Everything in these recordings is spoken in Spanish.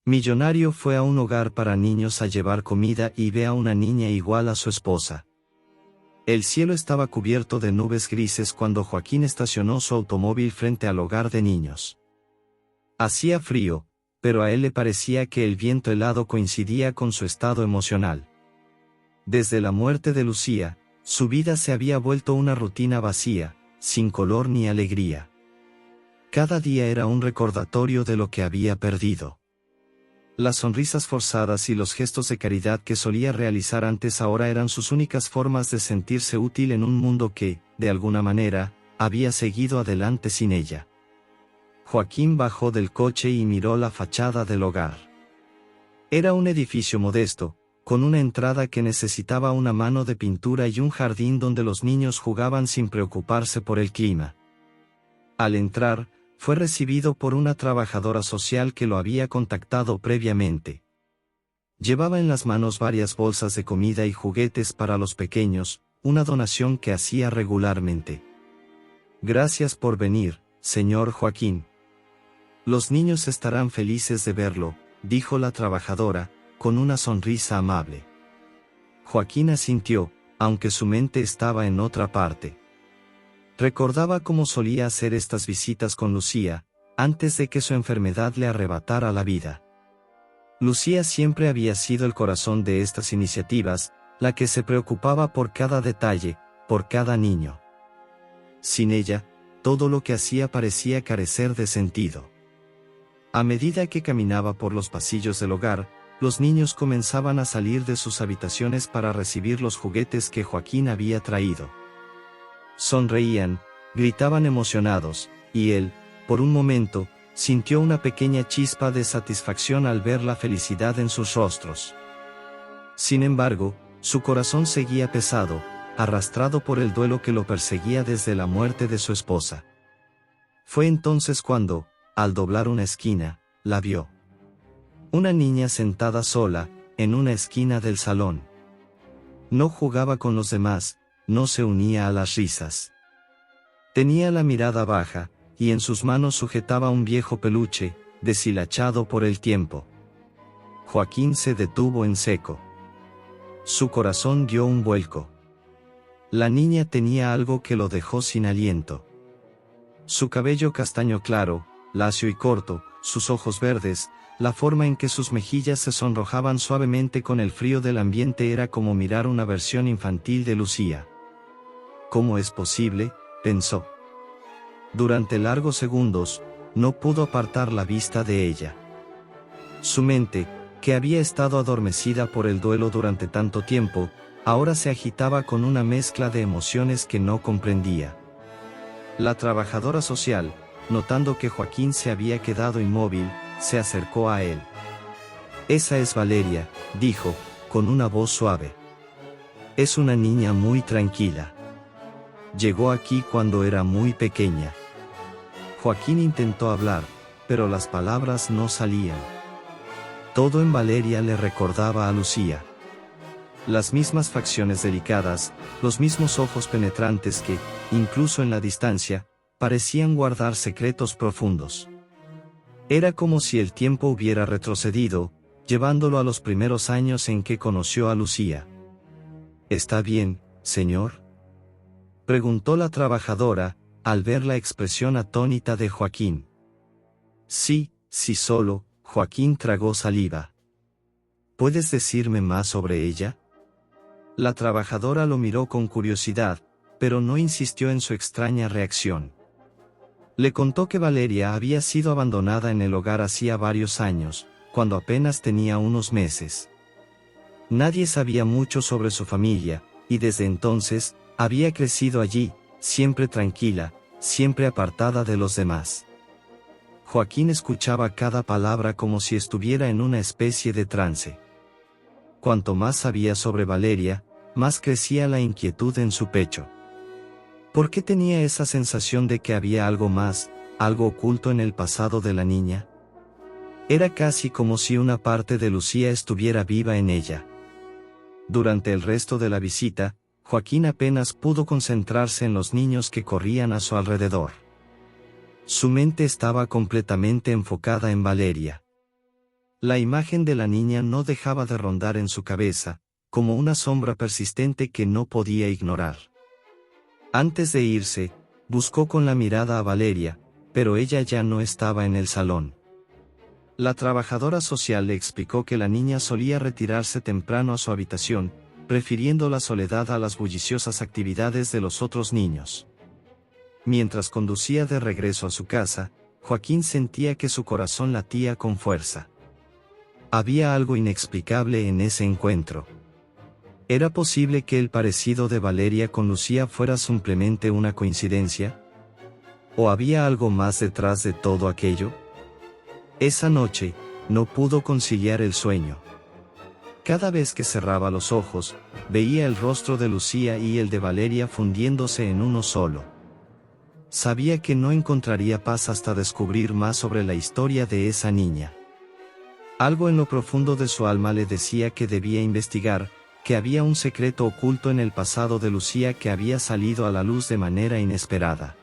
Millonario fue a un hogar para niños a llevar comida y ve a una niña igual a su esposa. El cielo estaba cubierto de nubes grises cuando Joaquín estacionó su automóvil frente al hogar de niños. Hacía frío, pero a él le parecía que el viento helado coincidía con su estado emocional. Desde la muerte de Lucía, su vida se había vuelto una rutina vacía, sin color ni alegría. Cada día era un recordatorio de lo que había perdido. Las sonrisas forzadas y los gestos de caridad que solía realizar antes ahora eran sus únicas formas de sentirse útil en un mundo que, de alguna manera, había seguido adelante sin ella. Joaquín bajó del coche y miró la fachada del hogar. Era un edificio modesto, con una entrada que necesitaba una mano de pintura y un jardín donde los niños jugaban sin preocuparse por el clima. Al entrar, fue recibido por una trabajadora social que lo había contactado previamente. Llevaba en las manos varias bolsas de comida y juguetes para los pequeños, una donación que hacía regularmente. Gracias por venir, señor Joaquín. Los niños estarán felices de verlo, dijo la trabajadora, con una sonrisa amable. Joaquín asintió, aunque su mente estaba en otra parte. Recordaba cómo solía hacer estas visitas con Lucía, antes de que su enfermedad le arrebatara la vida. Lucía siempre había sido el corazón de estas iniciativas, la que se preocupaba por cada detalle, por cada niño. Sin ella, todo lo que hacía parecía carecer de sentido. A medida que caminaba por los pasillos del hogar, los niños comenzaban a salir de sus habitaciones para recibir los juguetes que Joaquín había traído. Sonreían, gritaban emocionados, y él, por un momento, sintió una pequeña chispa de satisfacción al ver la felicidad en sus rostros. Sin embargo, su corazón seguía pesado, arrastrado por el duelo que lo perseguía desde la muerte de su esposa. Fue entonces cuando, al doblar una esquina, la vio. Una niña sentada sola, en una esquina del salón. No jugaba con los demás, no se unía a las risas. Tenía la mirada baja, y en sus manos sujetaba un viejo peluche, deshilachado por el tiempo. Joaquín se detuvo en seco. Su corazón dio un vuelco. La niña tenía algo que lo dejó sin aliento. Su cabello castaño claro, lacio y corto, sus ojos verdes, la forma en que sus mejillas se sonrojaban suavemente con el frío del ambiente era como mirar una versión infantil de Lucía. ¿Cómo es posible?, pensó. Durante largos segundos, no pudo apartar la vista de ella. Su mente, que había estado adormecida por el duelo durante tanto tiempo, ahora se agitaba con una mezcla de emociones que no comprendía. La trabajadora social, notando que Joaquín se había quedado inmóvil, se acercó a él. «Esa es Valeria», dijo, con una voz suave. «Es una niña muy tranquila. Llegó aquí cuando era muy pequeña». Joaquín intentó hablar, pero las palabras no salían. Todo en Valeria le recordaba a Lucía. Las mismas facciones delicadas, los mismos ojos penetrantes que, incluso en la distancia, parecían guardar secretos profundos. Era como si el tiempo hubiera retrocedido, llevándolo a los primeros años en que conoció a Lucía. «¿Está bien, señor?», preguntó la trabajadora, al ver la expresión atónita de Joaquín. «Sí, sí solo», Joaquín tragó saliva. «¿Puedes decirme más sobre ella?». La trabajadora lo miró con curiosidad, pero no insistió en su extraña reacción. Le contó que Valeria había sido abandonada en el hogar hacía varios años, cuando apenas tenía unos meses. Nadie sabía mucho sobre su familia, y desde entonces, había crecido allí, siempre tranquila, siempre apartada de los demás. Joaquín escuchaba cada palabra como si estuviera en una especie de trance. Cuanto más sabía sobre Valeria, más crecía la inquietud en su pecho. ¿Por qué tenía esa sensación de que había algo más, algo oculto en el pasado de la niña? Era casi como si una parte de Lucía estuviera viva en ella. Durante el resto de la visita, Joaquín apenas pudo concentrarse en los niños que corrían a su alrededor. Su mente estaba completamente enfocada en Valeria. La imagen de la niña no dejaba de rondar en su cabeza, como una sombra persistente que no podía ignorar. Antes de irse, buscó con la mirada a Valeria, pero ella ya no estaba en el salón. La trabajadora social le explicó que la niña solía retirarse temprano a su habitación, prefiriendo la soledad a las bulliciosas actividades de los otros niños. Mientras conducía de regreso a su casa, Joaquín sentía que su corazón latía con fuerza. Había algo inexplicable en ese encuentro. ¿Era posible que el parecido de Valeria con Lucía fuera simplemente una coincidencia? ¿O había algo más detrás de todo aquello? Esa noche, no pudo conciliar el sueño. Cada vez que cerraba los ojos, veía el rostro de Lucía y el de Valeria fundiéndose en uno solo. Sabía que no encontraría paz hasta descubrir más sobre la historia de esa niña. Algo en lo profundo de su alma le decía que debía investigar, que había un secreto oculto en el pasado de Lucía que había salido a la luz de manera inesperada.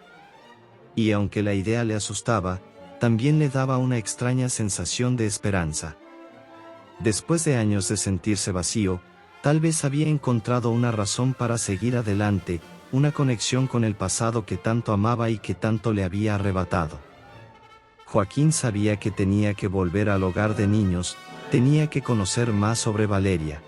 Y aunque la idea le asustaba, también le daba una extraña sensación de esperanza. Después de años de sentirse vacío, tal vez había encontrado una razón para seguir adelante, una conexión con el pasado que tanto amaba y que tanto le había arrebatado. Joaquín sabía que tenía que volver al hogar de niños, tenía que conocer más sobre Valeria.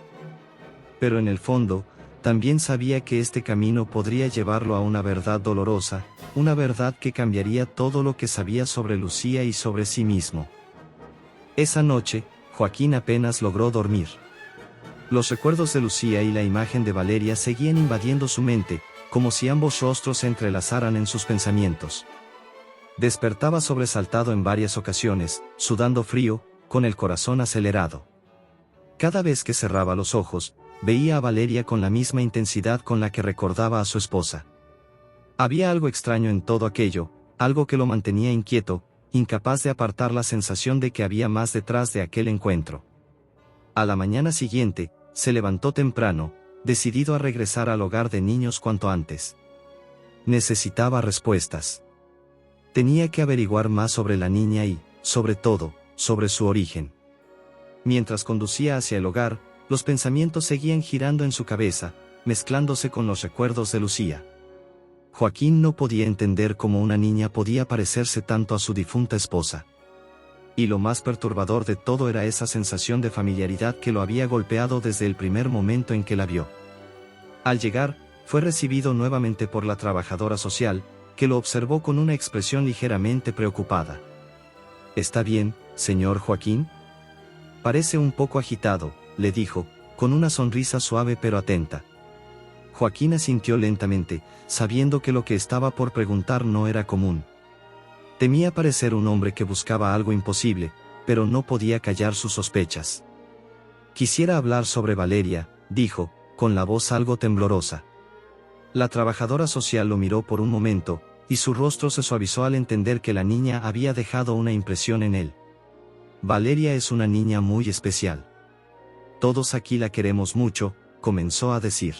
Pero en el fondo, también sabía que este camino podría llevarlo a una verdad dolorosa, una verdad que cambiaría todo lo que sabía sobre Lucía y sobre sí mismo. Esa noche, Joaquín apenas logró dormir. Los recuerdos de Lucía y la imagen de Valeria seguían invadiendo su mente, como si ambos rostros se entrelazaran en sus pensamientos. Despertaba sobresaltado en varias ocasiones, sudando frío, con el corazón acelerado. Cada vez que cerraba los ojos, veía a Valeria con la misma intensidad con la que recordaba a su esposa. Había algo extraño en todo aquello, algo que lo mantenía inquieto, incapaz de apartar la sensación de que había más detrás de aquel encuentro. A la mañana siguiente, se levantó temprano, decidido a regresar al hogar de niños cuanto antes. Necesitaba respuestas. Tenía que averiguar más sobre la niña y, sobre todo, sobre su origen. Mientras conducía hacia el hogar, los pensamientos seguían girando en su cabeza, mezclándose con los recuerdos de Lucía. Joaquín no podía entender cómo una niña podía parecerse tanto a su difunta esposa. Y lo más perturbador de todo era esa sensación de familiaridad que lo había golpeado desde el primer momento en que la vio. Al llegar, fue recibido nuevamente por la trabajadora social, que lo observó con una expresión ligeramente preocupada. «¿Está bien, señor Joaquín?» «Parece un poco agitado», le dijo, con una sonrisa suave pero atenta. Joaquín asintió lentamente, sabiendo que lo que estaba por preguntar no era común. Temía parecer un hombre que buscaba algo imposible, pero no podía callar sus sospechas. «Quisiera hablar sobre Valeria», dijo, con la voz algo temblorosa. La trabajadora social lo miró por un momento, y su rostro se suavizó al entender que la niña había dejado una impresión en él. «Valeria es una niña muy especial. Todos aquí la queremos mucho», comenzó a decir.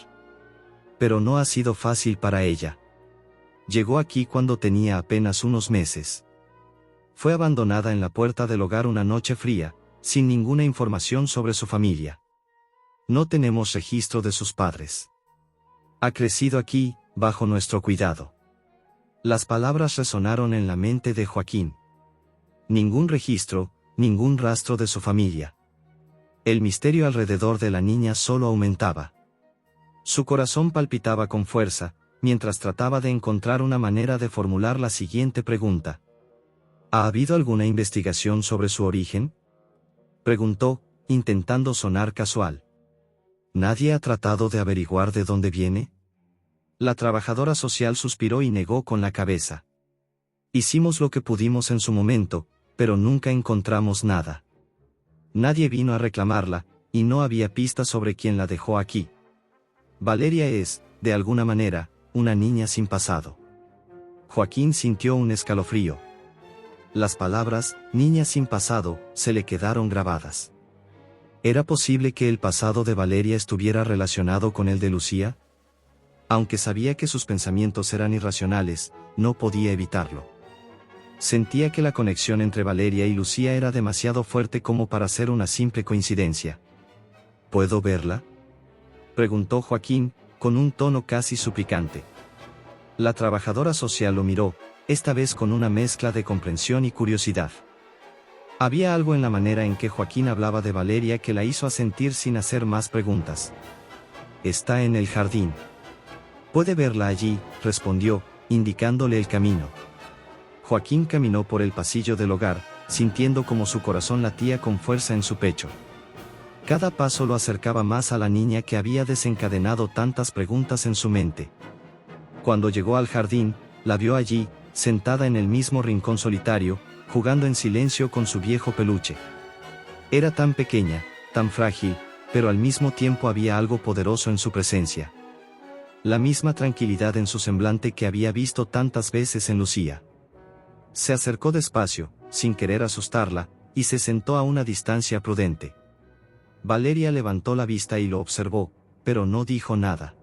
«Pero no ha sido fácil para ella. Llegó aquí cuando tenía apenas unos meses. Fue abandonada en la puerta del hogar una noche fría, sin ninguna información sobre su familia. No tenemos registro de sus padres. Ha crecido aquí, bajo nuestro cuidado». Las palabras resonaron en la mente de Joaquín. Ningún registro, ningún rastro de su familia. El misterio alrededor de la niña solo aumentaba. Su corazón palpitaba con fuerza, mientras trataba de encontrar una manera de formular la siguiente pregunta. ¿Ha habido alguna investigación sobre su origen?, preguntó, intentando sonar casual. ¿Nadie ha tratado de averiguar de dónde viene? La trabajadora social suspiró y negó con la cabeza. Hicimos lo que pudimos en su momento, pero nunca encontramos nada. Nadie vino a reclamarla, y no había pistas sobre quién la dejó aquí. Valeria es, de alguna manera, una niña sin pasado. Joaquín sintió un escalofrío. Las palabras, niña sin pasado, se le quedaron grabadas. ¿Era posible que el pasado de Valeria estuviera relacionado con el de Lucía? Aunque sabía que sus pensamientos eran irracionales, no podía evitarlo. Sentía que la conexión entre Valeria y Lucía era demasiado fuerte como para ser una simple coincidencia. ¿Puedo verla?, preguntó Joaquín, con un tono casi suplicante. La trabajadora social lo miró, esta vez con una mezcla de comprensión y curiosidad. Había algo en la manera en que Joaquín hablaba de Valeria que la hizo asentir sin hacer más preguntas. Está en el jardín. Puede verla allí, respondió, indicándole el camino. Joaquín caminó por el pasillo del hogar, sintiendo como su corazón latía con fuerza en su pecho. Cada paso lo acercaba más a la niña que había desencadenado tantas preguntas en su mente. Cuando llegó al jardín, la vio allí, sentada en el mismo rincón solitario, jugando en silencio con su viejo peluche. Era tan pequeña, tan frágil, pero al mismo tiempo había algo poderoso en su presencia. La misma tranquilidad en su semblante que había visto tantas veces en Lucía. Se acercó despacio, sin querer asustarla, y se sentó a una distancia prudente. Valeria levantó la vista y lo observó, pero no dijo nada.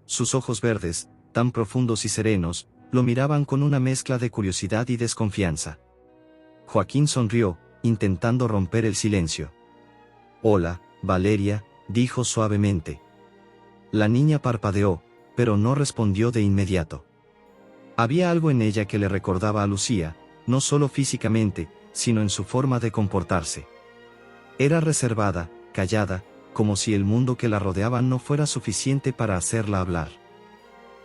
Sus ojos verdes, tan profundos y serenos, lo miraban con una mezcla de curiosidad y desconfianza. Joaquín sonrió, intentando romper el silencio. «Hola, Valeria», dijo suavemente. La niña parpadeó, pero no respondió de inmediato. Había algo en ella que le recordaba a Lucía, no solo físicamente, sino en su forma de comportarse. Era reservada, callada, como si el mundo que la rodeaba no fuera suficiente para hacerla hablar.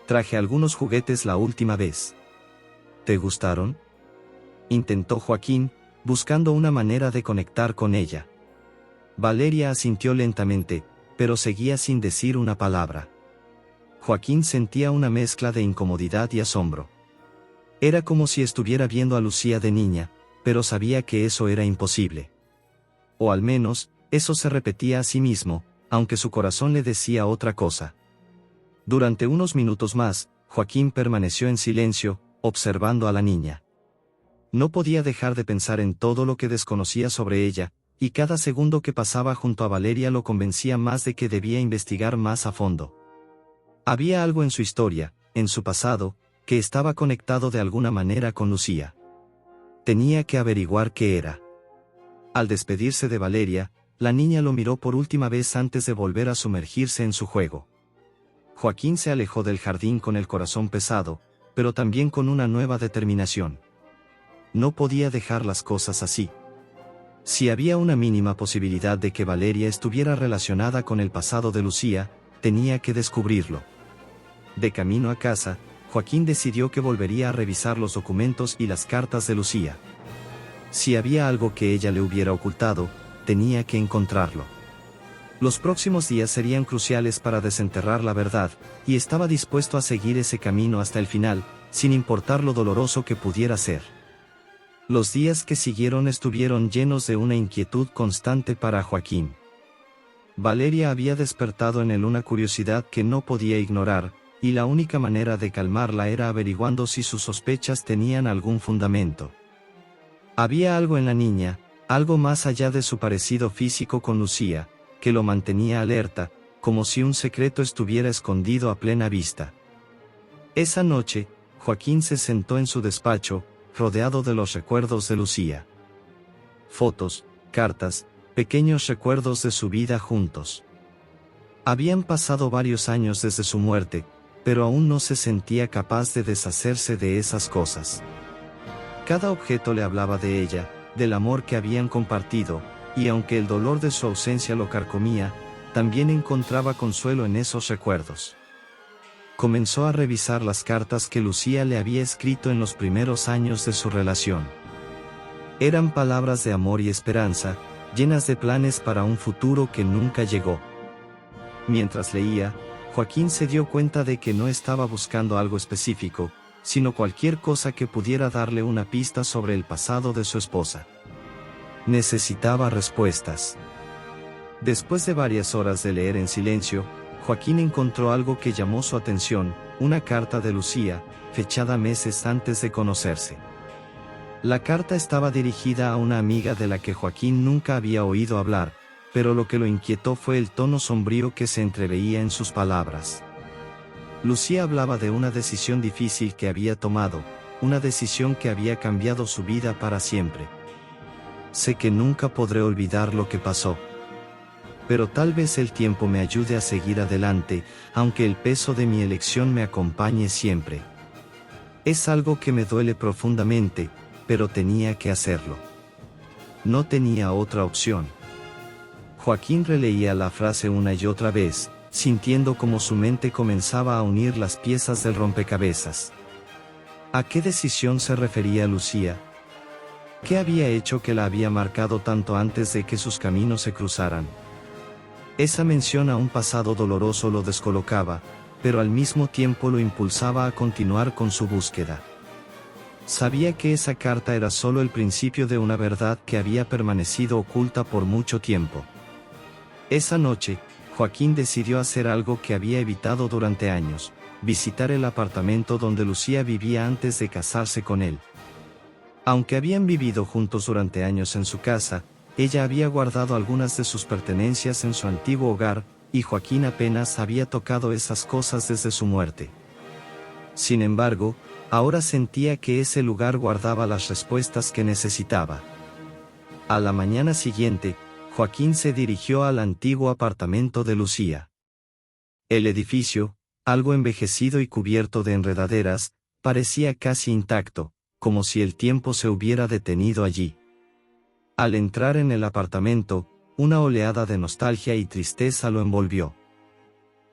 «Traje algunos juguetes la última vez. ¿Te gustaron?», intentó Joaquín, buscando una manera de conectar con ella. Valeria asintió lentamente, pero seguía sin decir una palabra. Joaquín sentía una mezcla de incomodidad y asombro. Era como si estuviera viendo a Lucía de niña, pero sabía que eso era imposible. O al menos, eso se repetía a sí mismo, aunque su corazón le decía otra cosa. Durante unos minutos más, Joaquín permaneció en silencio, observando a la niña. No podía dejar de pensar en todo lo que desconocía sobre ella, y cada segundo que pasaba junto a Valeria lo convencía más de que debía investigar más a fondo. Había algo en su historia, en su pasado, que estaba conectado de alguna manera con Lucía. Tenía que averiguar qué era. Al despedirse de Valeria, la niña lo miró por última vez antes de volver a sumergirse en su juego. Joaquín se alejó del jardín con el corazón pesado, pero también con una nueva determinación. No podía dejar las cosas así. Si había una mínima posibilidad de que Valeria estuviera relacionada con el pasado de Lucía, tenía que descubrirlo. De camino a casa, Joaquín decidió que volvería a revisar los documentos y las cartas de Lucía. Si había algo que ella le hubiera ocultado, tenía que encontrarlo. Los próximos días serían cruciales para desenterrar la verdad, y estaba dispuesto a seguir ese camino hasta el final, sin importar lo doloroso que pudiera ser. Los días que siguieron estuvieron llenos de una inquietud constante para Joaquín. Valeria había despertado en él una curiosidad que no podía ignorar, y la única manera de calmarla era averiguando si sus sospechas tenían algún fundamento. Había algo en la niña, algo más allá de su parecido físico con Lucía, que lo mantenía alerta, como si un secreto estuviera escondido a plena vista. Esa noche, Joaquín se sentó en su despacho, rodeado de los recuerdos de Lucía. Fotos, cartas, pequeños recuerdos de su vida juntos. Habían pasado varios años desde su muerte, pero aún no se sentía capaz de deshacerse de esas cosas. Cada objeto le hablaba de ella, del amor que habían compartido, y aunque el dolor de su ausencia lo carcomía, también encontraba consuelo en esos recuerdos. Comenzó a revisar las cartas que Lucía le había escrito en los primeros años de su relación. Eran palabras de amor y esperanza, llenas de planes para un futuro que nunca llegó. Mientras leía, Joaquín se dio cuenta de que no estaba buscando algo específico, sino cualquier cosa que pudiera darle una pista sobre el pasado de su esposa. Necesitaba respuestas. Después de varias horas de leer en silencio, Joaquín encontró algo que llamó su atención, una carta de Lucía, fechada meses antes de conocerse. La carta estaba dirigida a una amiga de la que Joaquín nunca había oído hablar, pero lo que lo inquietó fue el tono sombrío que se entreveía en sus palabras. Lucía hablaba de una decisión difícil que había tomado, una decisión que había cambiado su vida para siempre. Sé que nunca podré olvidar lo que pasó. Pero tal vez el tiempo me ayude a seguir adelante, aunque el peso de mi elección me acompañe siempre. Es algo que me duele profundamente, pero tenía que hacerlo. No tenía otra opción. Joaquín releía la frase una y otra vez, sintiendo como su mente comenzaba a unir las piezas del rompecabezas. ¿A qué decisión se refería Lucía? ¿Qué había hecho que la había marcado tanto antes de que sus caminos se cruzaran? Esa mención a un pasado doloroso lo descolocaba, pero al mismo tiempo lo impulsaba a continuar con su búsqueda. Sabía que esa carta era solo el principio de una verdad que había permanecido oculta por mucho tiempo. Esa noche, Joaquín decidió hacer algo que había evitado durante años: visitar el apartamento donde Lucía vivía antes de casarse con él. Aunque habían vivido juntos durante años en su casa, ella había guardado algunas de sus pertenencias en su antiguo hogar, y Joaquín apenas había tocado esas cosas desde su muerte. Sin embargo, ahora sentía que ese lugar guardaba las respuestas que necesitaba. A la mañana siguiente, Joaquín se dirigió al antiguo apartamento de Lucía. El edificio, algo envejecido y cubierto de enredaderas, parecía casi intacto, como si el tiempo se hubiera detenido allí. Al entrar en el apartamento, una oleada de nostalgia y tristeza lo envolvió.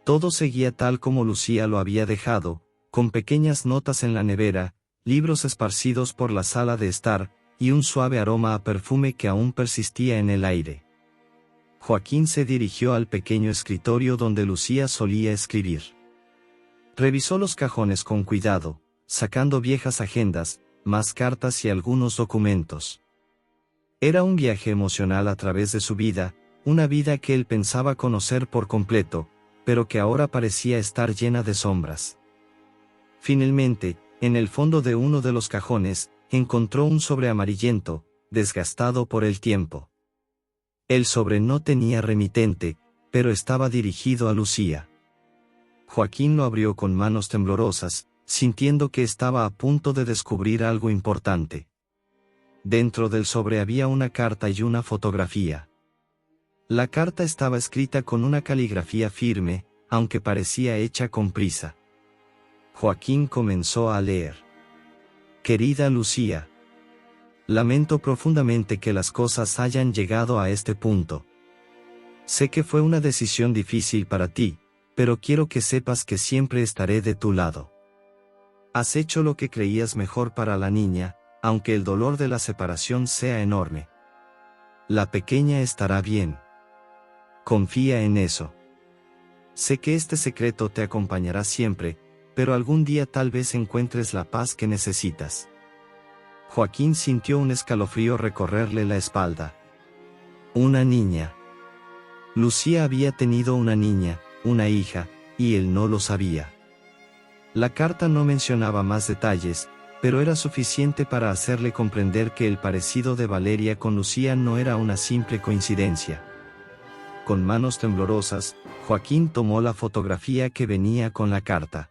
Todo seguía tal como Lucía lo había dejado, con pequeñas notas en la nevera, libros esparcidos por la sala de estar, y un suave aroma a perfume que aún persistía en el aire. Joaquín se dirigió al pequeño escritorio donde Lucía solía escribir. Revisó los cajones con cuidado, sacando viejas agendas, más cartas y algunos documentos. Era un viaje emocional a través de su vida, una vida que él pensaba conocer por completo, pero que ahora parecía estar llena de sombras. Finalmente, en el fondo de uno de los cajones, encontró un sobre amarillento, desgastado por el tiempo. El sobre no tenía remitente, pero estaba dirigido a Lucía. Joaquín lo abrió con manos temblorosas, sintiendo que estaba a punto de descubrir algo importante. Dentro del sobre había una carta y una fotografía. La carta estaba escrita con una caligrafía firme, aunque parecía hecha con prisa. Joaquín comenzó a leer. Querida Lucía, lamento profundamente que las cosas hayan llegado a este punto. Sé que fue una decisión difícil para ti, pero quiero que sepas que siempre estaré de tu lado. Has hecho lo que creías mejor para la niña, aunque el dolor de la separación sea enorme. La pequeña estará bien. Confía en eso. Sé que este secreto te acompañará siempre, pero algún día tal vez encuentres la paz que necesitas. Joaquín sintió un escalofrío recorrerle la espalda. Una niña. Lucía había tenido una niña, una hija, y él no lo sabía. La carta no mencionaba más detalles, pero era suficiente para hacerle comprender que el parecido de Valeria con Lucía no era una simple coincidencia. Con manos temblorosas, Joaquín tomó la fotografía que venía con la carta.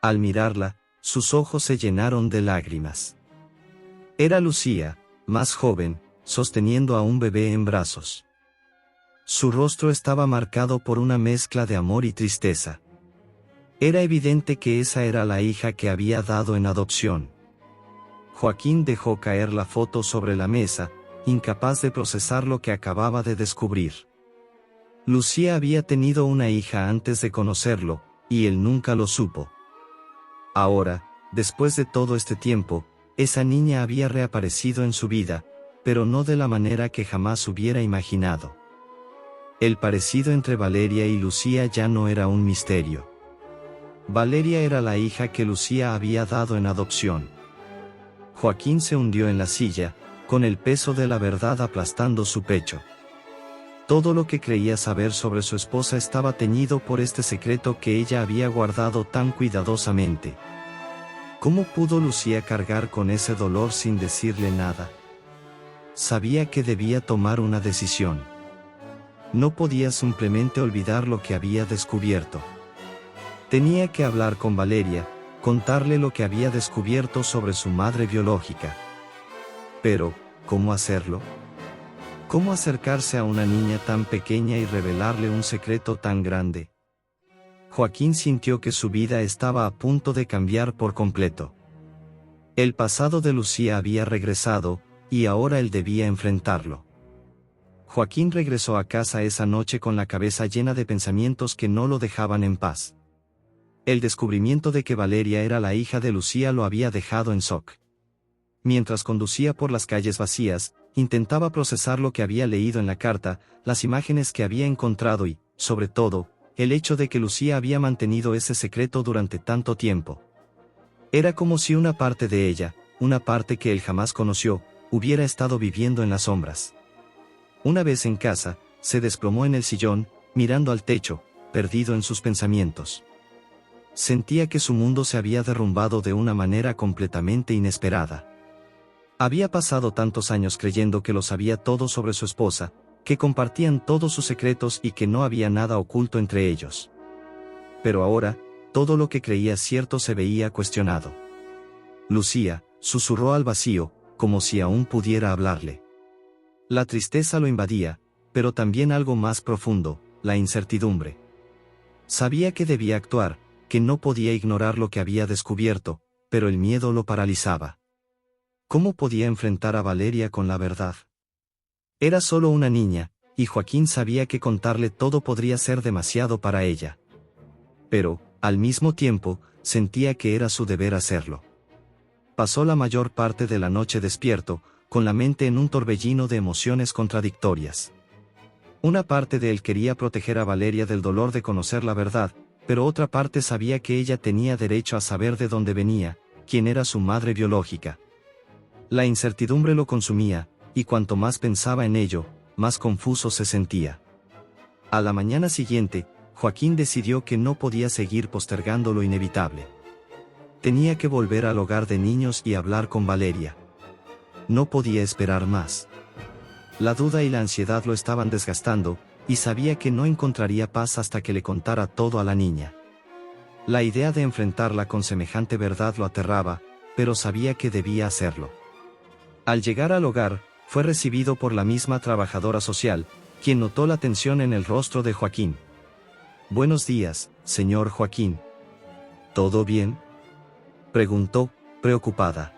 Al mirarla, sus ojos se llenaron de lágrimas. Era Lucía, más joven, sosteniendo a un bebé en brazos. Su rostro estaba marcado por una mezcla de amor y tristeza. Era evidente que esa era la hija que había dado en adopción. Joaquín dejó caer la foto sobre la mesa, incapaz de procesar lo que acababa de descubrir. Lucía había tenido una hija antes de conocerlo, y él nunca lo supo. Ahora, después de todo este tiempo, esa niña había reaparecido en su vida, pero no de la manera que jamás hubiera imaginado. El parecido entre Valeria y Lucía ya no era un misterio. Valeria era la hija que Lucía había dado en adopción. Joaquín se hundió en la silla, con el peso de la verdad aplastando su pecho. Todo lo que creía saber sobre su esposa estaba teñido por este secreto que ella había guardado tan cuidadosamente. ¿Cómo pudo Lucía cargar con ese dolor sin decirle nada? Sabía que debía tomar una decisión. No podía simplemente olvidar lo que había descubierto. Tenía que hablar con Valeria, contarle lo que había descubierto sobre su madre biológica. Pero, ¿cómo hacerlo? ¿Cómo acercarse a una niña tan pequeña y revelarle un secreto tan grande? Joaquín sintió que su vida estaba a punto de cambiar por completo. El pasado de Lucía había regresado, y ahora él debía enfrentarlo. Joaquín regresó a casa esa noche con la cabeza llena de pensamientos que no lo dejaban en paz. El descubrimiento de que Valeria era la hija de Lucía lo había dejado en shock. Mientras conducía por las calles vacías, intentaba procesar lo que había leído en la carta, las imágenes que había encontrado y, sobre todo, el hecho de que Lucía había mantenido ese secreto durante tanto tiempo. Era como si una parte de ella, una parte que él jamás conoció, hubiera estado viviendo en las sombras. Una vez en casa, se desplomó en el sillón, mirando al techo, perdido en sus pensamientos. Sentía que su mundo se había derrumbado de una manera completamente inesperada. Había pasado tantos años creyendo que lo sabía todo sobre su esposa, que compartían todos sus secretos y que no había nada oculto entre ellos. Pero ahora, todo lo que creía cierto se veía cuestionado. Lucía, susurró al vacío, como si aún pudiera hablarle. La tristeza lo invadía, pero también algo más profundo, la incertidumbre. Sabía que debía actuar, que no podía ignorar lo que había descubierto, pero el miedo lo paralizaba. ¿Cómo podía enfrentar a Valeria con la verdad? Era solo una niña, y Joaquín sabía que contarle todo podría ser demasiado para ella. Pero, al mismo tiempo, sentía que era su deber hacerlo. Pasó la mayor parte de la noche despierto, con la mente en un torbellino de emociones contradictorias. Una parte de él quería proteger a Valeria del dolor de conocer la verdad, pero otra parte sabía que ella tenía derecho a saber de dónde venía, quién era su madre biológica. La incertidumbre lo consumía, y cuanto más pensaba en ello, más confuso se sentía. A la mañana siguiente, Joaquín decidió que no podía seguir postergando lo inevitable. Tenía que volver al hogar de niños y hablar con Valeria. No podía esperar más. La duda y la ansiedad lo estaban desgastando, y sabía que no encontraría paz hasta que le contara todo a la niña. La idea de enfrentarla con semejante verdad lo aterraba, pero sabía que debía hacerlo. Al llegar al hogar, fue recibido por la misma trabajadora social, quien notó la tensión en el rostro de Joaquín. «Buenos días, señor Joaquín. ¿Todo bien?», preguntó, preocupada.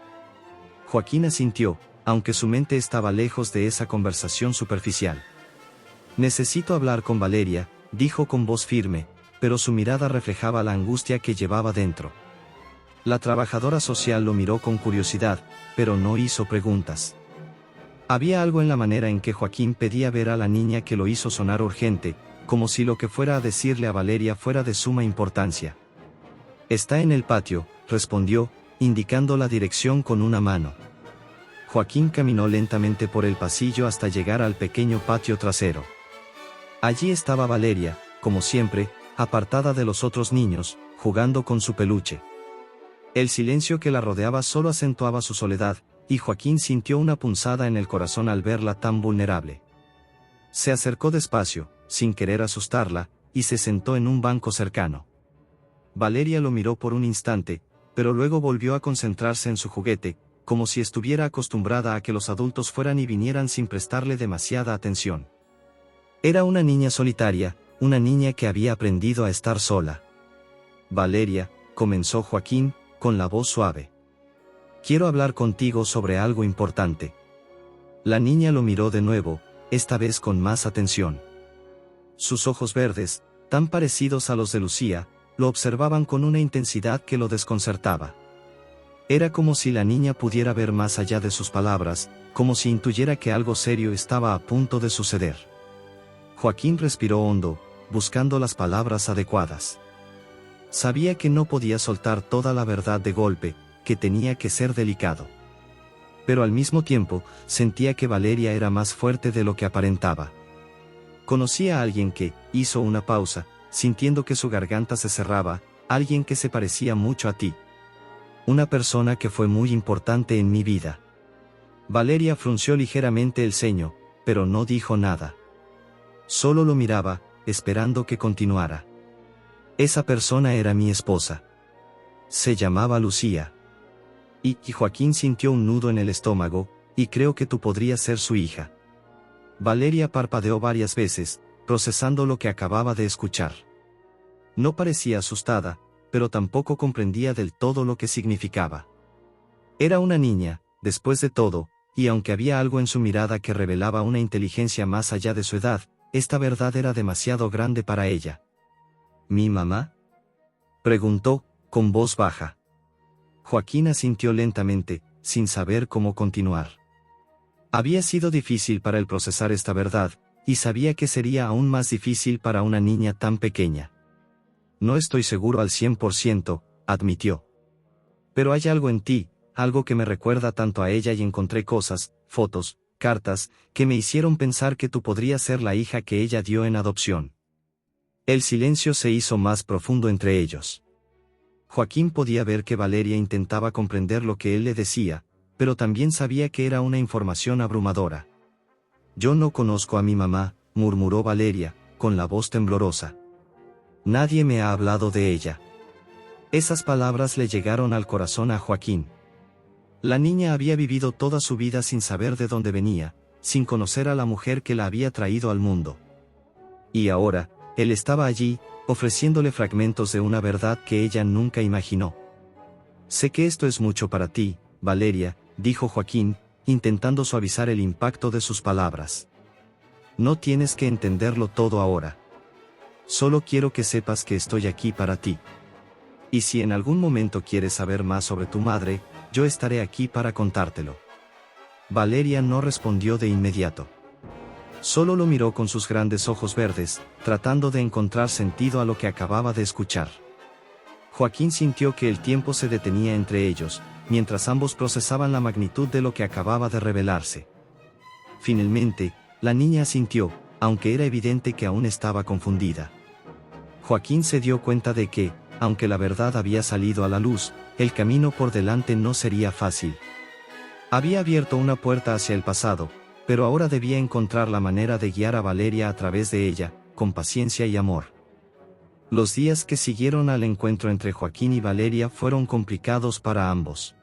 Joaquín asintió, aunque su mente estaba lejos de esa conversación superficial. «Necesito hablar con Valeria», dijo con voz firme, pero su mirada reflejaba la angustia que llevaba dentro. La trabajadora social lo miró con curiosidad, pero no hizo preguntas. Había algo en la manera en que Joaquín pedía ver a la niña que lo hizo sonar urgente, como si lo que fuera a decirle a Valeria fuera de suma importancia. «Está en el patio», respondió, indicando la dirección con una mano. Joaquín caminó lentamente por el pasillo hasta llegar al pequeño patio trasero. Allí estaba Valeria, como siempre, apartada de los otros niños, jugando con su peluche. El silencio que la rodeaba solo acentuaba su soledad, y Joaquín sintió una punzada en el corazón al verla tan vulnerable. Se acercó despacio, sin querer asustarla, y se sentó en un banco cercano. Valeria lo miró por un instante, pero luego volvió a concentrarse en su juguete, como si estuviera acostumbrada a que los adultos fueran y vinieran sin prestarle demasiada atención. Era una niña solitaria, una niña que había aprendido a estar sola. «Valeria», comenzó Joaquín, con la voz suave. «Quiero hablar contigo sobre algo importante». La niña lo miró de nuevo, esta vez con más atención. Sus ojos verdes, tan parecidos a los de Lucía, lo observaban con una intensidad que lo desconcertaba. Era como si la niña pudiera ver más allá de sus palabras, como si intuyera que algo serio estaba a punto de suceder. Joaquín respiró hondo, buscando las palabras adecuadas. Sabía que no podía soltar toda la verdad de golpe, que tenía que ser delicado. Pero al mismo tiempo, sentía que Valeria era más fuerte de lo que aparentaba. Conocía a alguien que, hizo una pausa, sintiendo que su garganta se cerraba, alguien que se parecía mucho a ti. Una persona que fue muy importante en mi vida. Valeria frunció ligeramente el ceño, pero no dijo nada. Solo lo miraba, esperando que continuara. Esa persona era mi esposa. Se llamaba Lucía. Y Joaquín sintió un nudo en el estómago, y creo que tú podrías ser su hija. Valeria parpadeó varias veces, procesando lo que acababa de escuchar. No parecía asustada, pero tampoco comprendía del todo lo que significaba. Era una niña, después de todo, y aunque había algo en su mirada que revelaba una inteligencia más allá de su edad, esta verdad era demasiado grande para ella. ¿Mi mamá?, preguntó, con voz baja. Joaquín asintió lentamente, sin saber cómo continuar. Había sido difícil para él procesar esta verdad, y sabía que sería aún más difícil para una niña tan pequeña. No estoy seguro al 100%, admitió. Pero hay algo en ti, algo que me recuerda tanto a ella y encontré cosas, fotos, cartas, que me hicieron pensar que tú podrías ser la hija que ella dio en adopción. El silencio se hizo más profundo entre ellos. Joaquín podía ver que Valeria intentaba comprender lo que él le decía, pero también sabía que era una información abrumadora. Yo no conozco a mi mamá, murmuró Valeria, con la voz temblorosa. Nadie me ha hablado de ella. Esas palabras le llegaron al corazón a Joaquín. La niña había vivido toda su vida sin saber de dónde venía, sin conocer a la mujer que la había traído al mundo. Y ahora, él estaba allí, ofreciéndole fragmentos de una verdad que ella nunca imaginó. Sé que esto es mucho para ti, Valeria, dijo Joaquín, intentando suavizar el impacto de sus palabras. No tienes que entenderlo todo ahora. Solo quiero que sepas que estoy aquí para ti. Y si en algún momento quieres saber más sobre tu madre, yo estaré aquí para contártelo. Valeria no respondió de inmediato. Solo lo miró con sus grandes ojos verdes, tratando de encontrar sentido a lo que acababa de escuchar. Joaquín sintió que el tiempo se detenía entre ellos, mientras ambos procesaban la magnitud de lo que acababa de revelarse. Finalmente, la niña asintió, aunque era evidente que aún estaba confundida. Joaquín se dio cuenta de que, aunque la verdad había salido a la luz, el camino por delante no sería fácil. Había abierto una puerta hacia el pasado, pero ahora debía encontrar la manera de guiar a Valeria a través de ella, con paciencia y amor. Los días que siguieron al encuentro entre Joaquín y Valeria fueron complicados para ambos.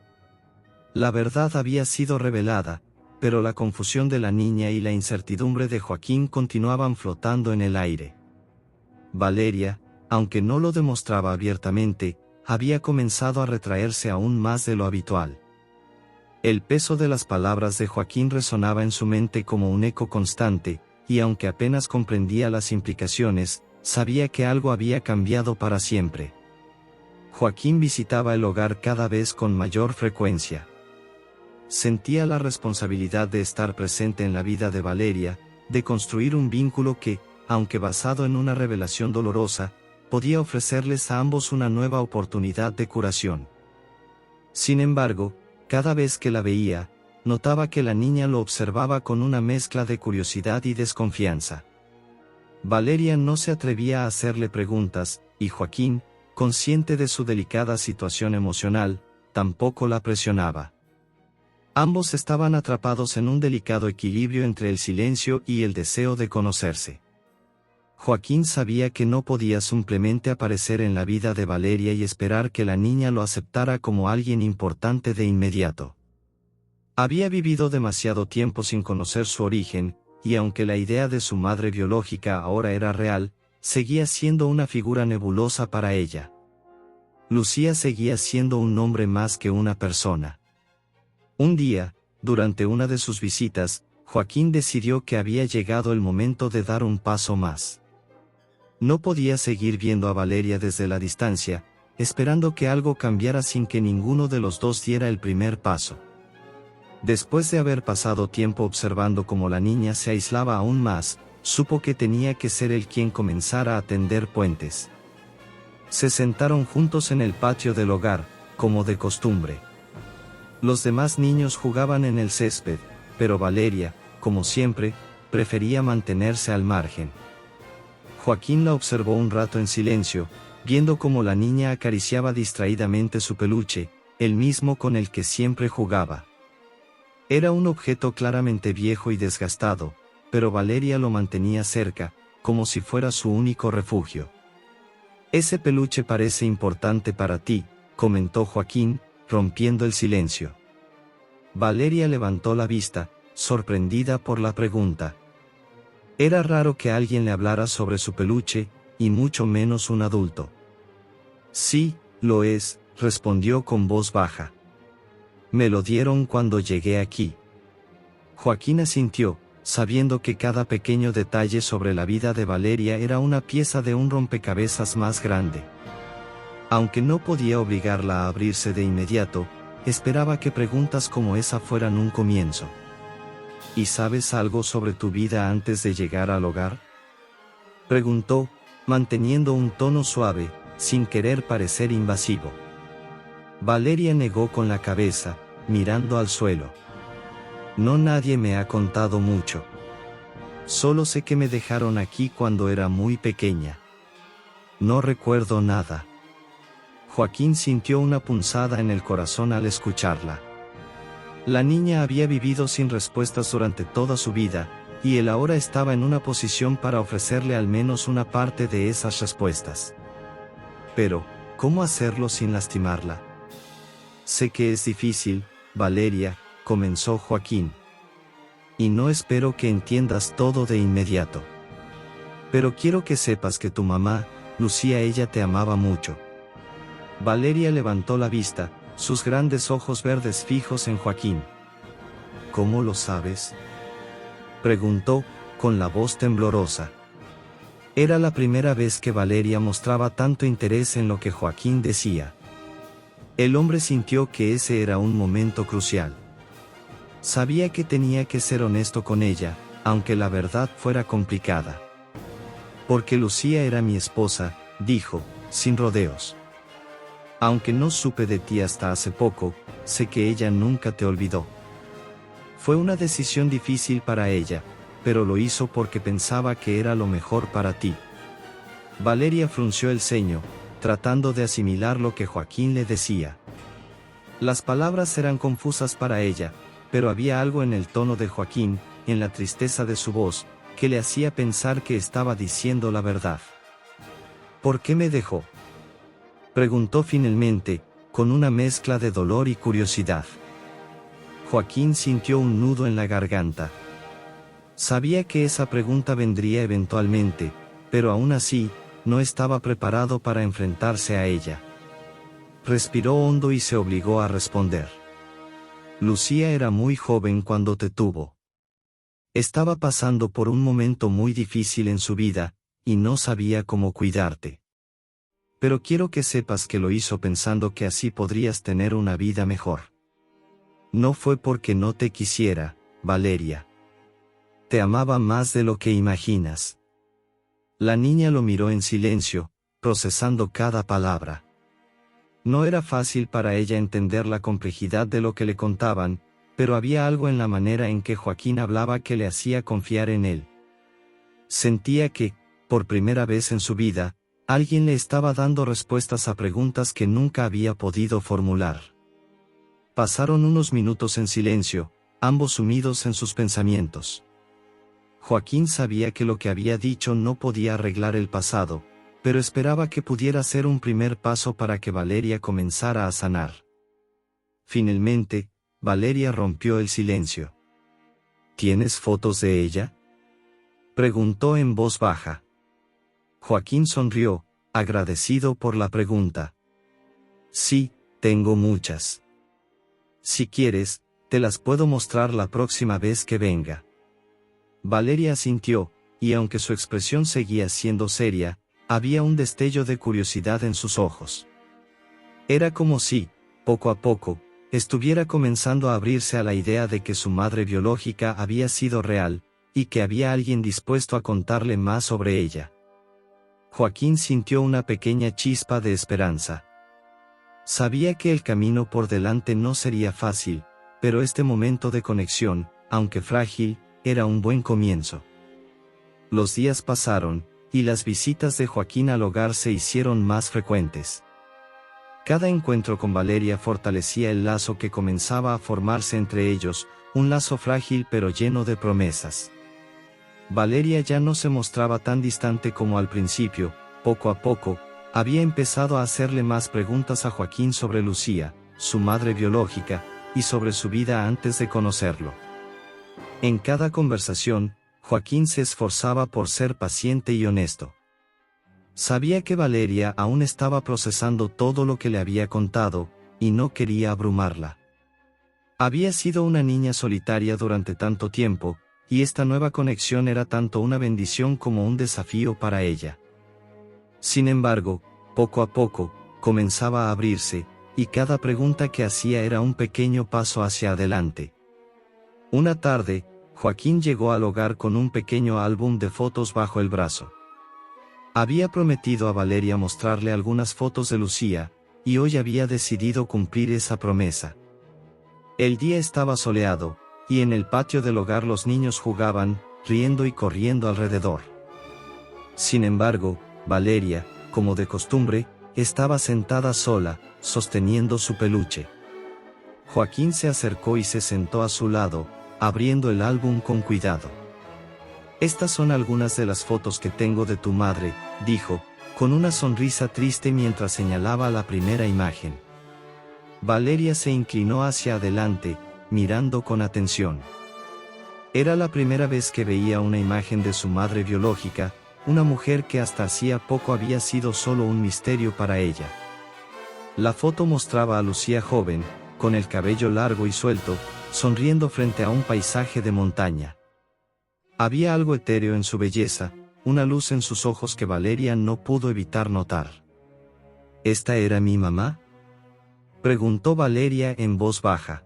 La verdad había sido revelada, pero la confusión de la niña y la incertidumbre de Joaquín continuaban flotando en el aire. Valeria, aunque no lo demostraba abiertamente, había comenzado a retraerse aún más de lo habitual. El peso de las palabras de Joaquín resonaba en su mente como un eco constante, y aunque apenas comprendía las implicaciones, sabía que algo había cambiado para siempre. Joaquín visitaba el hogar cada vez con mayor frecuencia. Sentía la responsabilidad de estar presente en la vida de Valeria, de construir un vínculo que, aunque basado en una revelación dolorosa, podía ofrecerles a ambos una nueva oportunidad de curación. Sin embargo, cada vez que la veía, notaba que la niña lo observaba con una mezcla de curiosidad y desconfianza. Valeria no se atrevía a hacerle preguntas, y Joaquín, consciente de su delicada situación emocional, tampoco la presionaba. Ambos estaban atrapados en un delicado equilibrio entre el silencio y el deseo de conocerse. Joaquín sabía que no podía simplemente aparecer en la vida de Valeria y esperar que la niña lo aceptara como alguien importante de inmediato. Había vivido demasiado tiempo sin conocer su origen, y aunque la idea de su madre biológica ahora era real, seguía siendo una figura nebulosa para ella. Lucía seguía siendo un nombre más que una persona. Un día, durante una de sus visitas, Joaquín decidió que había llegado el momento de dar un paso más. No podía seguir viendo a Valeria desde la distancia, esperando que algo cambiara sin que ninguno de los dos diera el primer paso. Después de haber pasado tiempo observando cómo la niña se aislaba aún más, supo que tenía que ser él quien comenzara a tender puentes. Se sentaron juntos en el patio del hogar, como de costumbre. Los demás niños jugaban en el césped, pero Valeria, como siempre, prefería mantenerse al margen. Joaquín la observó un rato en silencio, viendo cómo la niña acariciaba distraídamente su peluche, el mismo con el que siempre jugaba. Era un objeto claramente viejo y desgastado, pero Valeria lo mantenía cerca, como si fuera su único refugio. «Ese peluche parece importante para ti», comentó Joaquín, rompiendo el silencio. Valeria levantó la vista, sorprendida por la pregunta. Era raro que alguien le hablara sobre su peluche, y mucho menos un adulto. Sí, lo es, respondió con voz baja. Me lo dieron cuando llegué aquí. Joaquín asintió, sabiendo que cada pequeño detalle sobre la vida de Valeria era una pieza de un rompecabezas más grande. Aunque no podía obligarla a abrirse de inmediato, esperaba que preguntas como esa fueran un comienzo. ¿Y sabes algo sobre tu vida antes de llegar al hogar?, preguntó, manteniendo un tono suave, sin querer parecer invasivo. Valeria negó con la cabeza, mirando al suelo. No, nadie me ha contado mucho. Solo sé que me dejaron aquí cuando era muy pequeña. No recuerdo nada. Joaquín sintió una punzada en el corazón al escucharla. La niña había vivido sin respuestas durante toda su vida, y él ahora estaba en una posición para ofrecerle al menos una parte de esas respuestas. Pero, ¿cómo hacerlo sin lastimarla? Sé que es difícil, Valeria, comenzó Joaquín. Y no espero que entiendas todo de inmediato. Pero quiero que sepas que tu mamá, Lucía, ella te amaba mucho. Valeria levantó la vista, sus grandes ojos verdes fijos en Joaquín. ¿Cómo lo sabes?, preguntó, con la voz temblorosa. Era la primera vez que Valeria mostraba tanto interés en lo que Joaquín decía. El hombre sintió que ese era un momento crucial. Sabía que tenía que ser honesto con ella, aunque la verdad fuera complicada. Porque Lucía era mi esposa, dijo, sin rodeos. Aunque no supe de ti hasta hace poco, sé que ella nunca te olvidó. Fue una decisión difícil para ella, pero lo hizo porque pensaba que era lo mejor para ti. Valeria frunció el ceño, tratando de asimilar lo que Joaquín le decía. Las palabras eran confusas para ella, pero había algo en el tono de Joaquín, en la tristeza de su voz, que le hacía pensar que estaba diciendo la verdad. ¿Por qué me dejó?, preguntó finalmente, con una mezcla de dolor y curiosidad. Joaquín sintió un nudo en la garganta. Sabía que esa pregunta vendría eventualmente, pero aún así, no estaba preparado para enfrentarse a ella. Respiró hondo y se obligó a responder. Lucía era muy joven cuando te tuvo. Estaba pasando por un momento muy difícil en su vida, y no sabía cómo cuidarte. Pero quiero que sepas que lo hizo pensando que así podrías tener una vida mejor. No fue porque no te quisiera, Valeria. Te amaba más de lo que imaginas. La niña lo miró en silencio, procesando cada palabra. No era fácil para ella entender la complejidad de lo que le contaban, pero había algo en la manera en que Joaquín hablaba que le hacía confiar en él. Sentía que, por primera vez en su vida, alguien le estaba dando respuestas a preguntas que nunca había podido formular. Pasaron unos minutos en silencio, ambos sumidos en sus pensamientos. Joaquín sabía que lo que había dicho no podía arreglar el pasado, pero esperaba que pudiera ser un primer paso para que Valeria comenzara a sanar. Finalmente, Valeria rompió el silencio. ¿Tienes fotos de ella?, preguntó en voz baja. Joaquín sonrió, agradecido por la pregunta. Sí, tengo muchas. Si quieres, te las puedo mostrar la próxima vez que venga. Valeria asintió, y aunque su expresión seguía siendo seria, había un destello de curiosidad en sus ojos. Era como si, poco a poco, estuviera comenzando a abrirse a la idea de que su madre biológica había sido real, y que había alguien dispuesto a contarle más sobre ella. Joaquín sintió una pequeña chispa de esperanza. Sabía que el camino por delante no sería fácil, pero este momento de conexión, aunque frágil, era un buen comienzo. Los días pasaron, y las visitas de Joaquín al hogar se hicieron más frecuentes. Cada encuentro con Valeria fortalecía el lazo que comenzaba a formarse entre ellos, un lazo frágil pero lleno de promesas. Valeria ya no se mostraba tan distante como al principio, poco a poco, Había empezado a hacerle más preguntas a Joaquín sobre Lucía, su madre biológica, y sobre su vida antes de conocerlo. En cada conversación, Joaquín se esforzaba por ser paciente y honesto. Sabía que Valeria aún estaba procesando todo lo que le había contado, y no quería abrumarla. Había sido una niña solitaria durante tanto tiempo, y esta nueva conexión era tanto una bendición como un desafío para ella. Sin embargo, poco a poco, comenzaba a abrirse, y cada pregunta que hacía era un pequeño paso hacia adelante. Una tarde, Joaquín llegó al hogar con un pequeño álbum de fotos bajo el brazo. Había prometido a Valeria mostrarle algunas fotos de Lucía, y hoy había decidido cumplir esa promesa. El día estaba soleado, y en el patio del hogar los niños jugaban, riendo y corriendo alrededor. Sin embargo, Valeria, como de costumbre, estaba sentada sola, sosteniendo su peluche. Joaquín se acercó y se sentó a su lado, abriendo el álbum con cuidado. «Estas son algunas de las fotos que tengo de tu madre», dijo, con una sonrisa triste mientras señalaba la primera imagen. Valeria se inclinó hacia adelante, mirando con atención. Era la primera vez que veía una imagen de su madre biológica, una mujer que hasta hacía poco había sido solo un misterio para ella. La foto mostraba a Lucía joven, con el cabello largo y suelto, sonriendo frente a un paisaje de montaña. Había algo etéreo en su belleza, una luz en sus ojos que Valeria no pudo evitar notar. ¿Esta era mi mamá?, preguntó Valeria en voz baja.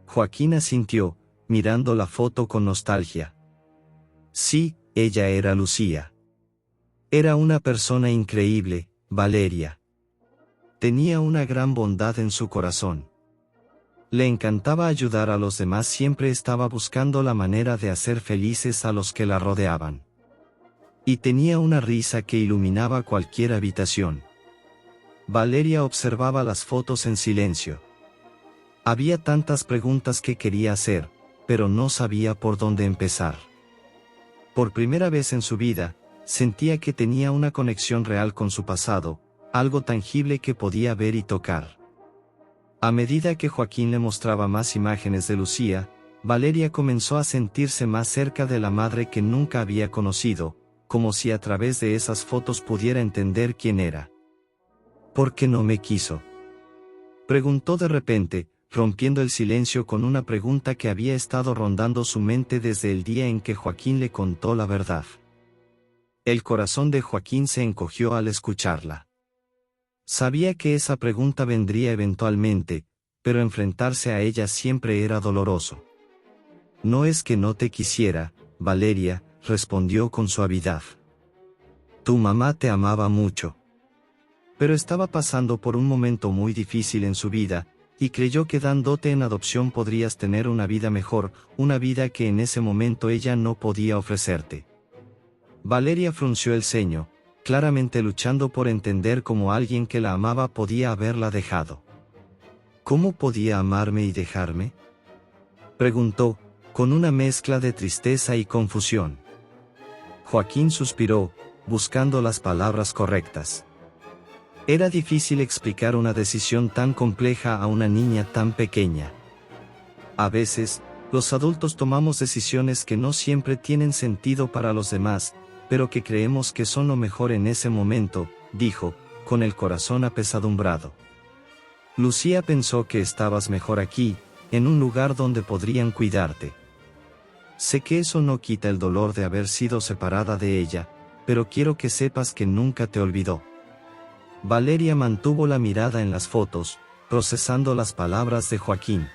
Joaquín asintió, mirando la foto con nostalgia. Sí, ella era Lucía. Era una persona increíble, Valeria. Tenía una gran bondad en su corazón. Le encantaba ayudar a los demás, siempre estaba buscando la manera de hacer felices a los que la rodeaban. Y tenía una risa que iluminaba cualquier habitación. Valeria observaba las fotos en silencio. Había tantas preguntas que quería hacer, pero no sabía por dónde empezar. Por primera vez en su vida, sentía que tenía una conexión real con su pasado, algo tangible que podía ver y tocar. A medida que Joaquín le mostraba más imágenes de Lucía, Valeria comenzó a sentirse más cerca de la madre que nunca había conocido, como si a través de esas fotos pudiera entender quién era. ¿Por qué no me quiso?, preguntó de repente, rompiendo el silencio con una pregunta que había estado rondando su mente desde el día en que Joaquín le contó la verdad. El corazón de Joaquín se encogió al escucharla. Sabía que esa pregunta vendría eventualmente, pero enfrentarse a ella siempre era doloroso. No es que no te quisiera, Valeria, respondió con suavidad. Tu mamá te amaba mucho. Pero estaba pasando por un momento muy difícil en su vida, y creyó que dándote en adopción podrías tener una vida mejor, una vida que en ese momento ella no podía ofrecerte. Valeria frunció el ceño, claramente luchando por entender cómo alguien que la amaba podía haberla dejado. ¿Cómo podía amarme y dejarme?, preguntó, con una mezcla de tristeza y confusión. Joaquín suspiró, buscando las palabras correctas. Era difícil explicar una decisión tan compleja a una niña tan pequeña. A veces, los adultos tomamos decisiones que no siempre tienen sentido para los demás, pero que creemos que son lo mejor en ese momento, dijo, con el corazón apesadumbrado. Lucía pensó que estabas mejor aquí, en un lugar donde podrían cuidarte. Sé que eso no quita el dolor de haber sido separada de ella, pero quiero que sepas que nunca te olvidó. Valeria mantuvo la mirada en las fotos, procesando las palabras de Joaquín.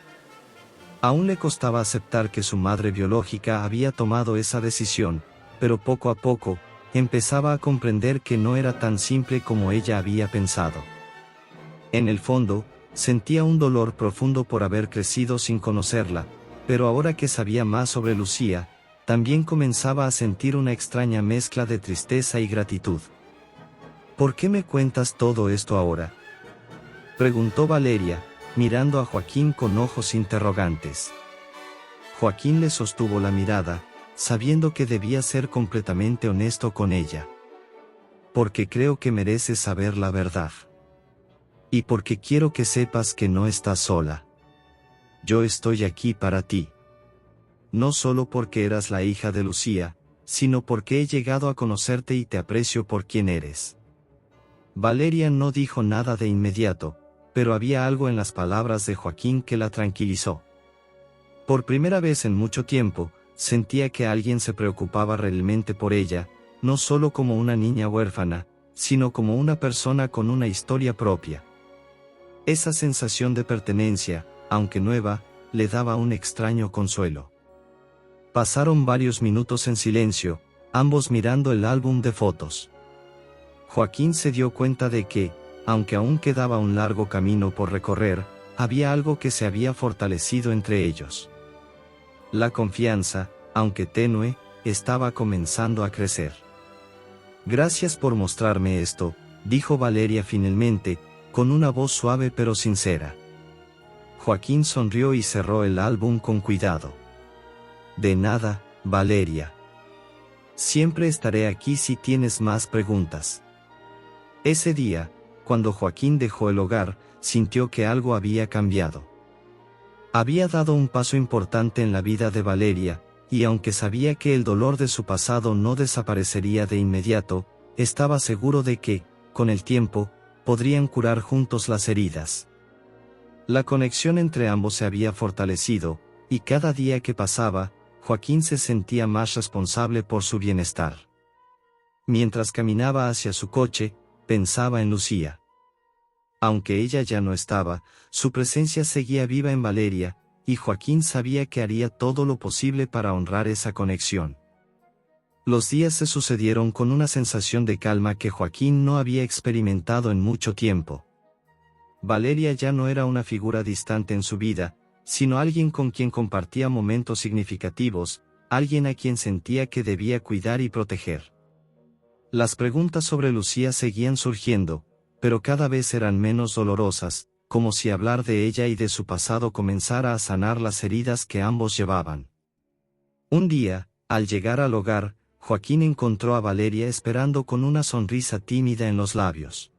Aún le costaba aceptar que su madre biológica había tomado esa decisión, pero poco a poco, empezaba a comprender que no era tan simple como ella había pensado. En el fondo, sentía un dolor profundo por haber crecido sin conocerla, pero ahora que sabía más sobre Lucía, también comenzaba a sentir una extraña mezcla de tristeza y gratitud. ¿Por qué me cuentas todo esto ahora?, preguntó Valeria, mirando a Joaquín con ojos interrogantes. Joaquín le sostuvo la mirada, sabiendo que debía ser completamente honesto con ella. porque creo que mereces saber la verdad. Y porque quiero que sepas que no estás sola. Yo estoy aquí para ti. No solo porque eras la hija de Lucía, sino porque he llegado a conocerte y te aprecio por quien eres. Valeria no dijo nada de inmediato, pero había algo en las palabras de Joaquín que la tranquilizó. Por primera vez en mucho tiempo, sentía que alguien se preocupaba realmente por ella, no solo como una niña huérfana, sino como una persona con una historia propia. Esa sensación de pertenencia, aunque nueva, le daba un extraño consuelo. Pasaron varios minutos en silencio, ambos mirando el álbum de fotos. Joaquín se dio cuenta de que, aunque aún quedaba un largo camino por recorrer, había algo que se había fortalecido entre ellos. La confianza, aunque tenue, estaba comenzando a crecer. Gracias por mostrarme esto, dijo Valeria finalmente, con una voz suave pero sincera. Joaquín sonrió y cerró el álbum con cuidado. De nada, Valeria. Siempre estaré aquí si tienes más preguntas. Ese día, cuando Joaquín dejó el hogar, sintió que algo había cambiado. Había dado un paso importante en la vida de Valeria, y aunque sabía que el dolor de su pasado no desaparecería de inmediato, estaba seguro de que, con el tiempo, podrían curar juntos las heridas. La conexión entre ambos se había fortalecido, y cada día que pasaba, Joaquín se sentía más responsable por su bienestar. Mientras caminaba hacia su coche, pensaba en Lucía. Aunque ella ya no estaba, su presencia seguía viva en Valeria, y Joaquín sabía que haría todo lo posible para honrar esa conexión. Los días se sucedieron con una sensación de calma que Joaquín no había experimentado en mucho tiempo. Valeria ya no era una figura distante en su vida, sino alguien con quien compartía momentos significativos, alguien a quien sentía que debía cuidar y proteger. Las preguntas sobre Lucía seguían surgiendo, pero cada vez eran menos dolorosas, como si hablar de ella y de su pasado comenzara a sanar las heridas que ambos llevaban. Un día, al llegar al hogar, Joaquín encontró a Valeria esperando con una sonrisa tímida en los labios.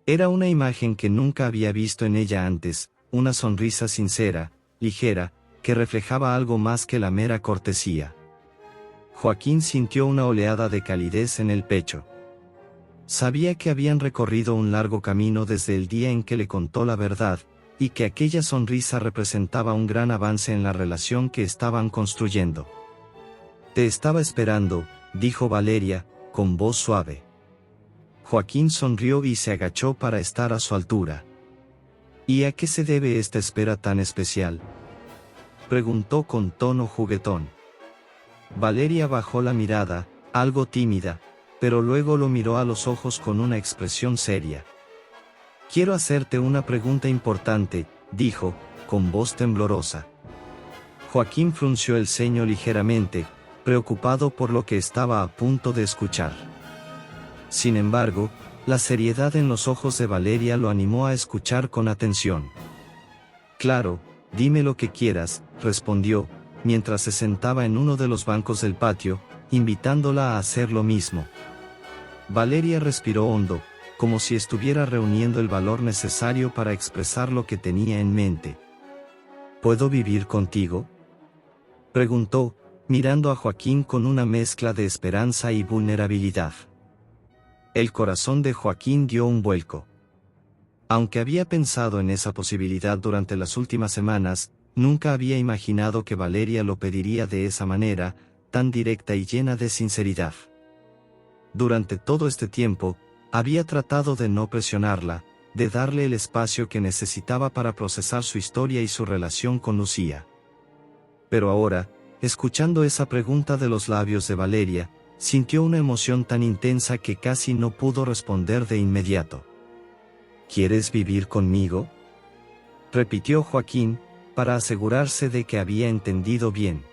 Era una imagen que nunca había visto en ella antes, una sonrisa sincera, ligera, que reflejaba algo más que la mera cortesía. Joaquín sintió una oleada de calidez en el pecho. Sabía que habían recorrido un largo camino desde el día en que le contó la verdad, y que aquella sonrisa representaba un gran avance en la relación que estaban construyendo. «Te estaba esperando», dijo Valeria, con voz suave. Joaquín sonrió y se agachó para estar a su altura. «¿Y a qué se debe esta espera tan especial?», preguntó con tono juguetón. Valeria bajó la mirada, algo tímida, pero luego lo miró a los ojos con una expresión seria. «Quiero hacerte una pregunta importante», dijo, con voz temblorosa. Joaquín frunció el ceño ligeramente, preocupado por lo que estaba a punto de escuchar. Sin embargo, la seriedad en los ojos de Valeria lo animó a escuchar con atención. «Claro, dime lo que quieras», respondió, mientras se sentaba en uno de los bancos del patio, invitándola a hacer lo mismo. Valeria respiró hondo, como si estuviera reuniendo el valor necesario para expresar lo que tenía en mente. «¿Puedo vivir contigo?», preguntó, mirando a Joaquín con una mezcla de esperanza y vulnerabilidad. El corazón de Joaquín dio un vuelco. Aunque había pensado en esa posibilidad durante las últimas semanas, nunca había imaginado que Valeria lo pediría de esa manera, tan directa y llena de sinceridad. Durante todo este tiempo, había tratado de no presionarla, de darle el espacio que necesitaba para procesar su historia y su relación con Lucía. Pero ahora, escuchando esa pregunta de los labios de Valeria, sintió una emoción tan intensa que casi no pudo responder de inmediato. «¿Quieres vivir conmigo?», repitió Joaquín, para asegurarse de que había entendido bien.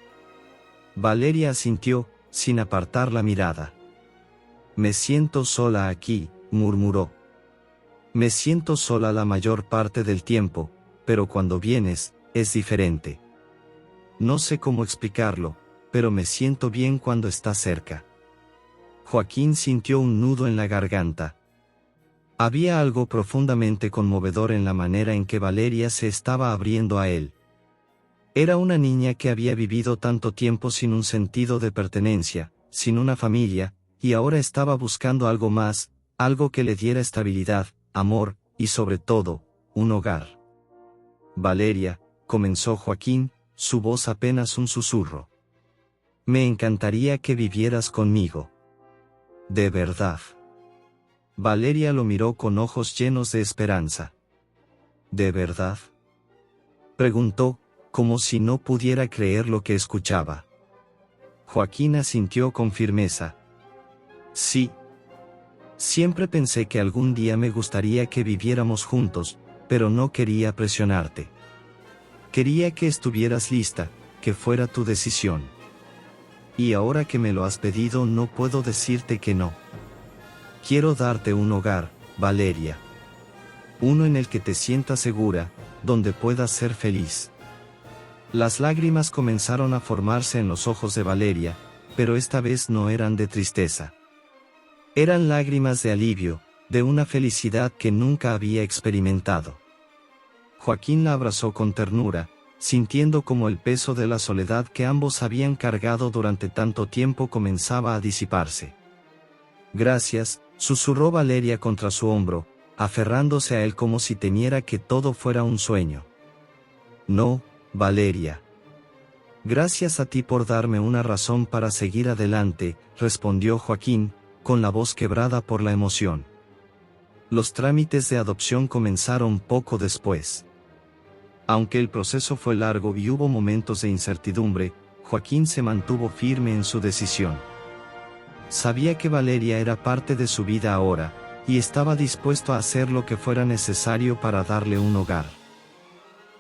Valeria asintió, sin apartar la mirada. «Me siento sola aquí», murmuró. «Me siento sola la mayor parte del tiempo, pero cuando vienes, es diferente. No sé cómo explicarlo, pero me siento bien cuando estás cerca». Joaquín sintió un nudo en la garganta. Había algo profundamente conmovedor en la manera en que Valeria se estaba abriendo a él. Era una niña que había vivido tanto tiempo sin un sentido de pertenencia, sin una familia, y ahora estaba buscando algo más, algo que le diera estabilidad, amor, y sobre todo, un hogar. Valeria, comenzó Joaquín, su voz apenas un susurro. Me encantaría que vivieras conmigo. De verdad. Valeria lo miró con ojos llenos de esperanza. ¿De verdad?, preguntó, como si no pudiera creer lo que escuchaba. Joaquín asintió con firmeza. Sí. Siempre pensé que algún día me gustaría que viviéramos juntos, pero no quería presionarte. Quería que estuvieras lista, que fuera tu decisión. Y ahora que me lo has pedido no puedo decirte que no. Quiero darte un hogar, Valeria. Uno en el que te sientas segura, donde puedas ser feliz. Las lágrimas comenzaron a formarse en los ojos de Valeria, pero esta vez no eran de tristeza. Eran lágrimas de alivio, de una felicidad que nunca había experimentado. Joaquín la abrazó con ternura, sintiendo como el peso de la soledad que ambos habían cargado durante tanto tiempo comenzaba a disiparse. Gracias, susurró Valeria contra su hombro, aferrándose a él como si temiera que todo fuera un sueño. No, Valeria. Gracias a ti por darme una razón para seguir adelante, respondió Joaquín, con la voz quebrada por la emoción. Los trámites de adopción comenzaron poco después. Aunque el proceso fue largo y hubo momentos de incertidumbre, Joaquín se mantuvo firme en su decisión. Sabía que Valeria era parte de su vida ahora, y estaba dispuesto a hacer lo que fuera necesario para darle un hogar.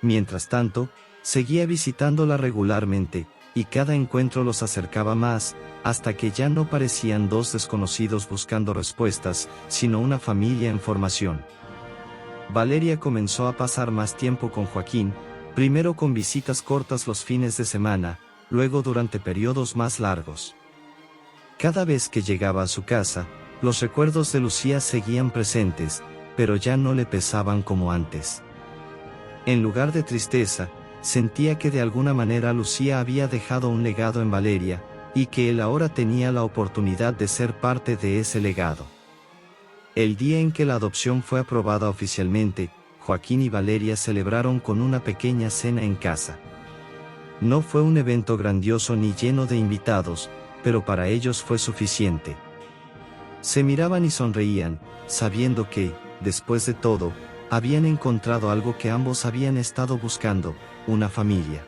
Mientras tanto, seguía visitándola regularmente, y cada encuentro los acercaba más, hasta que ya no parecían dos desconocidos buscando respuestas, sino una familia en formación. Valeria comenzó a pasar más tiempo con Joaquín, primero con visitas cortas los fines de semana, luego durante periodos más largos. Cada vez que llegaba a su casa, los recuerdos de Lucía seguían presentes, pero ya no le pesaban como antes. En lugar de tristeza, sentía que de alguna manera Lucía había dejado un legado en Valeria, y que él ahora tenía la oportunidad de ser parte de ese legado. El día en que la adopción fue aprobada oficialmente, Joaquín y Valeria celebraron con una pequeña cena en casa. No fue un evento grandioso ni lleno de invitados, pero para ellos fue suficiente. Se miraban y sonreían, sabiendo que, después de todo, habían encontrado algo que ambos habían estado buscando, una familia.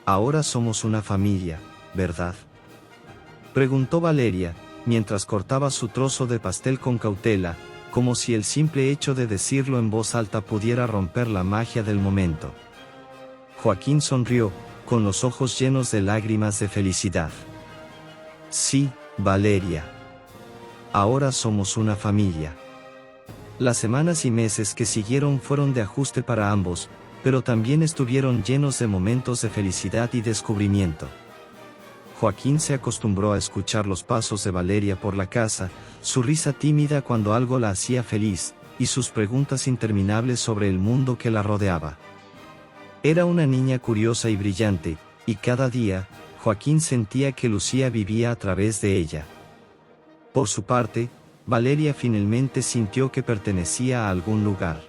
Ahora somos una familia, ¿verdad?, preguntó Valeria, mientras cortaba su trozo de pastel con cautela, como si el simple hecho de decirlo en voz alta pudiera romper la magia del momento. Joaquín sonrió, con los ojos llenos de lágrimas de felicidad. Sí, Valeria. Ahora somos una familia. Las semanas y meses que siguieron fueron de ajuste para ambos, pero también estuvieron llenos de momentos de felicidad y descubrimiento. Joaquín se acostumbró a escuchar los pasos de Valeria por la casa, su risa tímida cuando algo la hacía feliz, y sus preguntas interminables sobre el mundo que la rodeaba. Era una niña curiosa y brillante, y cada día, Joaquín sentía que Lucía vivía a través de ella. Por su parte, Valeria finalmente sintió que pertenecía a algún lugar.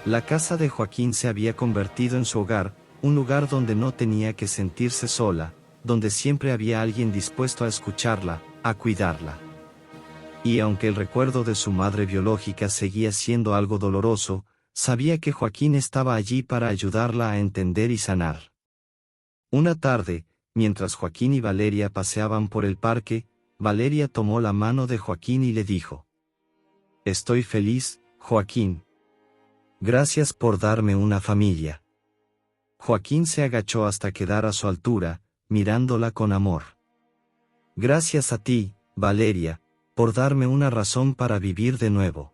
La casa de Joaquín se había convertido en su hogar, un lugar donde no tenía que sentirse sola, donde siempre había alguien dispuesto a escucharla, a cuidarla. Y aunque el recuerdo de su madre biológica seguía siendo algo doloroso, sabía que Joaquín estaba allí para ayudarla a entender y sanar. Una tarde, mientras Joaquín y Valeria paseaban por el parque, Valeria tomó la mano de Joaquín y le dijo: «Estoy feliz, Joaquín. Gracias por darme una familia». Joaquín se agachó hasta quedar a su altura, mirándola con amor. «Gracias a ti, Valeria, por darme una razón para vivir de nuevo».